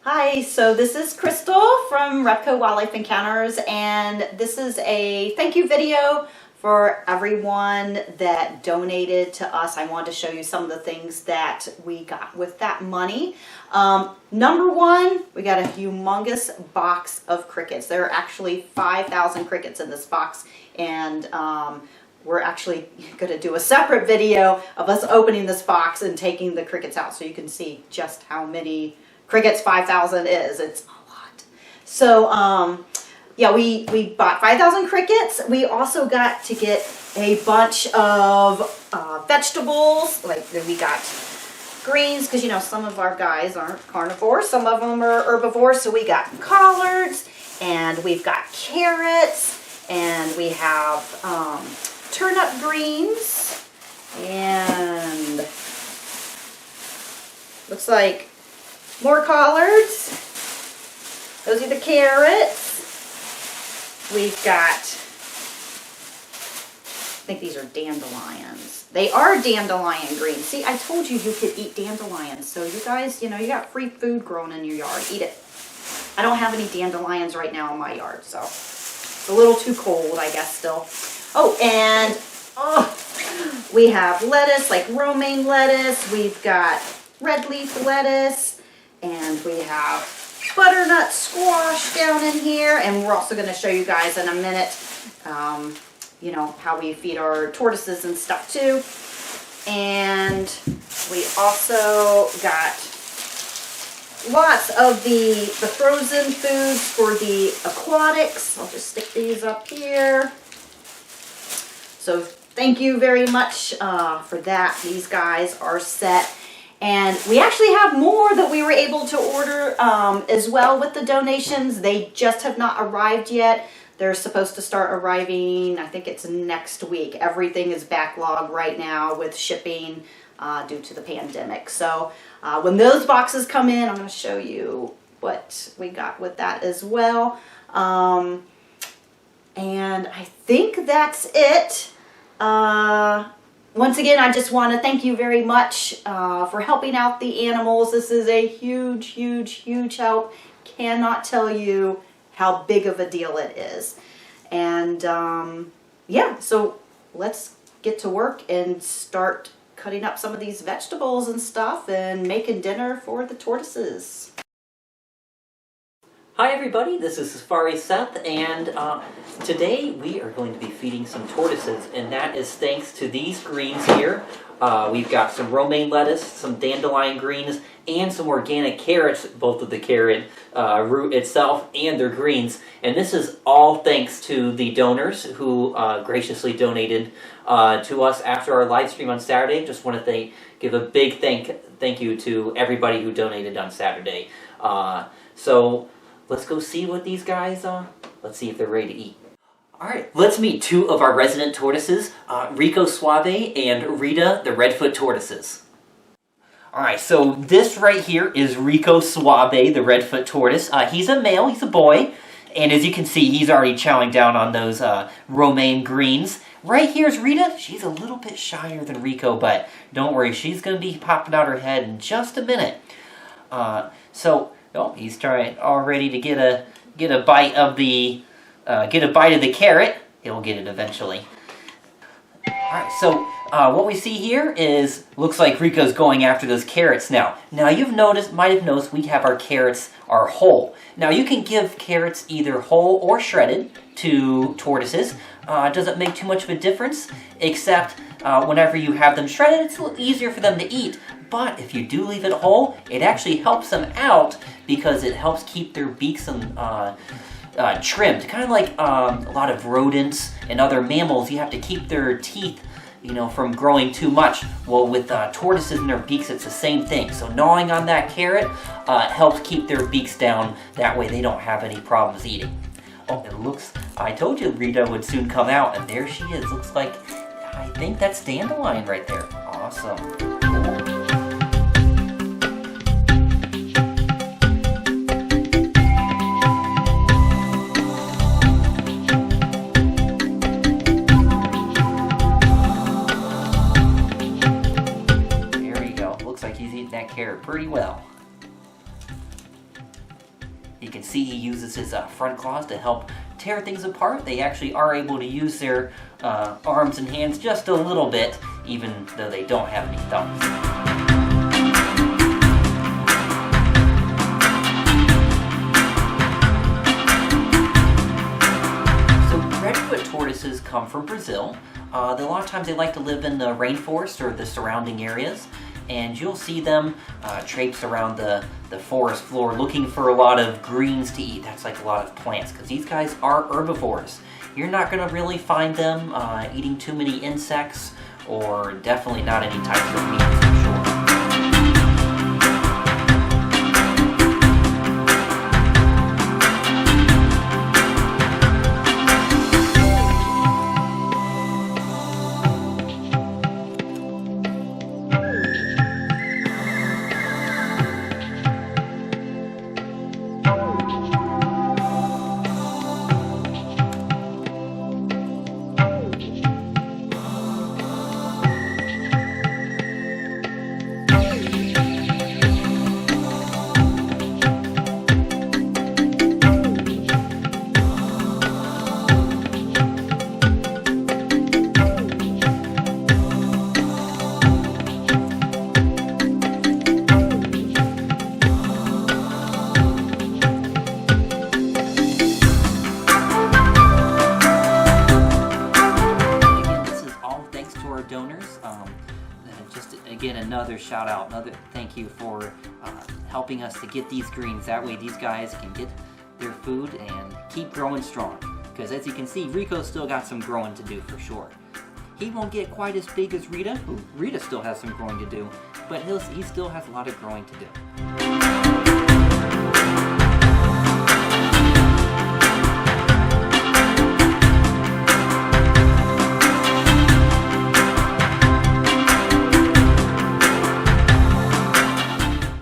Hi, so this is Crystal from Repco Wildlife Encounters, and this is a thank you video for everyone that donated to us. I wanted to show you some of the things that we got with that money. Number one, we got a humongous box of crickets. There are actually 5,000 crickets in this box, and we're actually going to do a separate video of us opening this box and taking the crickets out so you can see just how many crickets 5,000 is. It's a lot. So yeah, we bought 5,000 crickets. We also got to get a bunch of vegetables. Like we got greens, because you know some of our guys aren't carnivores, some of them are herbivores. So we got collards, and we've got carrots, and we have turnip greens, and looks like more collards. Those are the carrots. We've got, I think these are dandelions. They are dandelion greens. See, I told you you could eat dandelions. So you guys, you know, you got free food growing in your yard. Eat it. I don't have any dandelions right now in my yard, so it's a little too cold, I guess, still. Oh, and we have lettuce, like romaine lettuce. We've got red leaf lettuce. And we have butternut squash down in here. And we're also going to show you guys in a minute, you know, how we feed our tortoises and stuff too. And we also got lots of the frozen foods for the aquatics. I'll just stick these up here. So thank you very much for that. These guys are set. And we actually have more that we were able to order as well with the donations. They just have not arrived yet. They're supposed to start arriving, I think it's next week. Everything is backlogged right now with shipping due to the pandemic. So when those boxes come in, I'm going to show you what we got with that as well. And I think that's it. Once again, I just want to thank you very much for helping out the animals. This is a huge, huge, huge help. Cannot tell you how big of a deal it is. And yeah, so let's get to work and start cutting up some of these vegetables and stuff and making dinner for the tortoises. Hi everybody, this is Safari Seth, and today we are going to be feeding some tortoises, and that is thanks to these greens here. We've got some romaine lettuce, some dandelion greens, and some organic carrots, both of the carrot root itself and their greens. And this is all thanks to the donors who graciously donated to us after our live stream on Saturday. Just want to give a big thank you to everybody who donated on Saturday. So let's go see what these guys, let's see if they're ready to eat. Alright, let's meet two of our resident tortoises, Rico Suave and Rita the Redfoot tortoises. Alright, so this right here is Rico Suave, the Redfoot tortoise. He's a male, he's a boy, and as you can see, he's already chowing down on those romaine greens. Right here's Rita. She's a little bit shyer than Rico, but don't worry, she's going to be popping out her head in just a minute. Oh, he's trying already to get a bite of the carrot. He'll get it eventually. All right, so what we see here looks like Rico's going after those carrots now. Now might have noticed we have our carrots are whole. Now you can give carrots either whole or shredded to tortoises. It doesn't make too much of a difference, except whenever you have them shredded, it's a little easier for them to eat. But if you do leave it whole, it actually helps them out because it helps keep their beaks trimmed. Kind of like a lot of rodents and other mammals, you have to keep their teeth, you know, from growing too much. Well, with tortoises and their beaks, it's the same thing. So gnawing on that carrot helps keep their beaks down. That way they don't have any problems eating. Oh, it looks, I told you Rita would soon come out, and there she is. Looks like, I think that's dandelion right there. Awesome. Cool. Carrot pretty well. You can see he uses his front claws to help tear things apart. They actually are able to use their arms and hands just a little bit, even though they don't have any thumbs. Redfoot tortoises come from Brazil. A lot of times they like to live in the rainforest or the surrounding areas, and you'll see them traipse around the forest floor looking for a lot of greens to eat. That's like a lot of plants, because these guys are herbivores. You're not going to really find them eating too many insects, or definitely not any types of meat, for sure. Donors. Just again, another shout out, another thank you for helping us to get these greens. That way these guys can get their food and keep growing strong. Because as you can see, Rico's still got some growing to do for sure. He won't get quite as big as Rita. Rita still has some growing to do, but he still has a lot of growing to do.